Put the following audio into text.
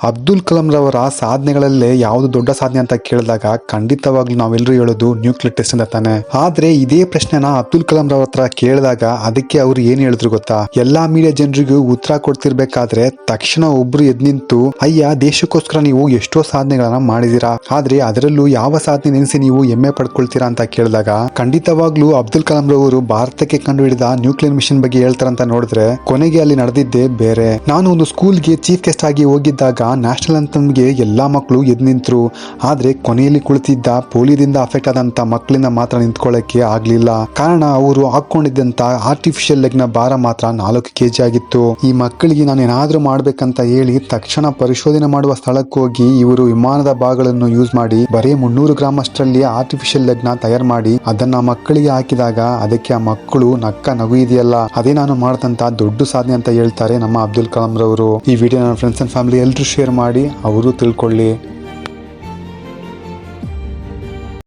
ಅಬ್ದುಲ್ ಕಲಾಂ ರವರ ಸಾಧನೆಗಳಲ್ಲೇ ಯಾವುದು ದೊಡ್ಡ ಸಾಧನೆ ಅಂತ ಕೇಳಿದಾಗ ಖಂಡಿತವಾಗ್ಲೂ ನಾವೆಲ್ಲರೂ ಹೇಳೋದು ನ್ಯೂಕ್ಲಿಯರ್ ಟೆಸ್ಟ್ ಅಂತ ತಾನೆ. ಆದ್ರೆ ಇದೇ ಪ್ರಶ್ನೆನ ಅಬ್ದುಲ್ ಕಲಾಂ ರವರ ಹತ್ರ ಕೇಳಿದಾಗ ಅದಕ್ಕೆ ಅವ್ರು ಏನ್ ಹೇಳಿದ್ರು ಗೊತ್ತಾ? ಎಲ್ಲಾ ಮೀಡಿಯಾ ಜನರಿಗೂ ಉತ್ತರ ಕೊಡ್ತಿರ್ಬೇಕಾದ್ರೆ ತಕ್ಷಣ ಒಬ್ರು ಎದ್ ನಿಂತು, ಅಯ್ಯ ದೇಶಕ್ಕೋಸ್ಕರ ನೀವು ಎಷ್ಟೋ ಸಾಧನೆಗಳನ್ನ ಮಾಡಿದೀರಾ, ಆದ್ರೆ ಅದರಲ್ಲೂ ಯಾವ ಸಾಧನೆ ನೆನೆಸಿ ನೀವು ಹೆಮ್ಮೆ ಪಡ್ಕೊಳ್ತೀರಾ ಅಂತ ಕೇಳಿದಾಗ ಖಂಡಿತವಾಗ್ಲೂ ಅಬ್ದುಲ್ ಕಲಾಂ ರವರು ಭಾರತಕ್ಕೆ ಕಂಡುಹಿಡಿದ ನ್ಯೂಕ್ಲಿಯರ್ ಮಿಷನ್ ಬಗ್ಗೆ ಹೇಳ್ತಾರಂತ ನೋಡಿದ್ರೆ ಕೊನೆಗೆ ಅಲ್ಲಿ ನಡೆದಿದ್ದೇ ಬೇರೆ. ನಾನು ಒಂದು ಸ್ಕೂಲ್ಗೆ ಚೀಫ್ ಗೆಸ್ಟ್ ಆಗಿ ಹೋಗಿದ್ದಾಗ ನ್ಯಾಷನಲ್ ಅಂತಮ್ಗೆ ಎಲ್ಲಾ ಮಕ್ಕಳು ಎದ್ ನಿಂತರು. ಆದ್ರೆ ಕೊನೆಯಲ್ಲಿ ಕುಳಿತಿದ್ದ ಪೋಲಿಯೋದಿಂದ ಅಫೆಕ್ಟ್ ಆದಂತ ಮಕ್ಕಳಿಂದ ಮಾತ್ರ ನಿಂತ್ಕೊಳ್ಳಕ್ಕೆ ಆಗ್ಲಿಲ್ಲ. ಕಾರಣ ಅವರು ಹಾಕೊಂಡಿದ್ದಂತ ಆರ್ಟಿಫಿಷಿಯಲ್ ಲೆಗ್ ನ ಭಾರ ಮಾತ್ರ 4 kg ಆಗಿತ್ತು. ಈ ಮಕ್ಕಳಿಗೆ ನಾನು ಏನಾದ್ರೂ ಮಾಡ್ಬೇಕಂತ ಹೇಳಿ ತಕ್ಷಣ ಪರಿಶೋಧನೆ ಮಾಡುವ ಸ್ಥಳಕ್ಕೆ ಹೋಗಿ ಇವರು ವಿಮಾನದ ಭಾಗಗಳನ್ನು ಯೂಸ್ ಮಾಡಿ ಬರೀ 300 ಗ್ರಾಮ್ ಅಷ್ಟರಲ್ಲಿ ಆರ್ಟಿಫಿಷಿಯಲ್ ಲೆಗ್ ನ ತಯಾರು ಮಾಡಿ ಅದನ್ನ ಮಕ್ಕಳಿಗೆ ಹಾಕಿದಾಗ ಅದಕ್ಕೆ ಆ ಮಕ್ಕಳು ನಕ್ಕ ನಗು ಇದೆಯಲ್ಲ, ಅದೇ ನಾನು ಮಾಡಿದಂತ ದೊಡ್ಡ ಸಾಧನೆ ಅಂತ ಹೇಳ್ತಾರೆ ನಮ್ಮ ಅಬ್ದುಲ್ ಕಲಾಂ ರವರು. ಈ ವಿಡಿಯೋ ನನ್ನ ಫ್ರೆಂಡ್ಸ್ ಅಂಡ್ ಫ್ಯಾಮಿಲಿ ಎಲ್ಲರೂ ಶೇರ್ ಮಾಡಿ ಅವರು ತಿಳ್ಕೊಳ್ಳಿ.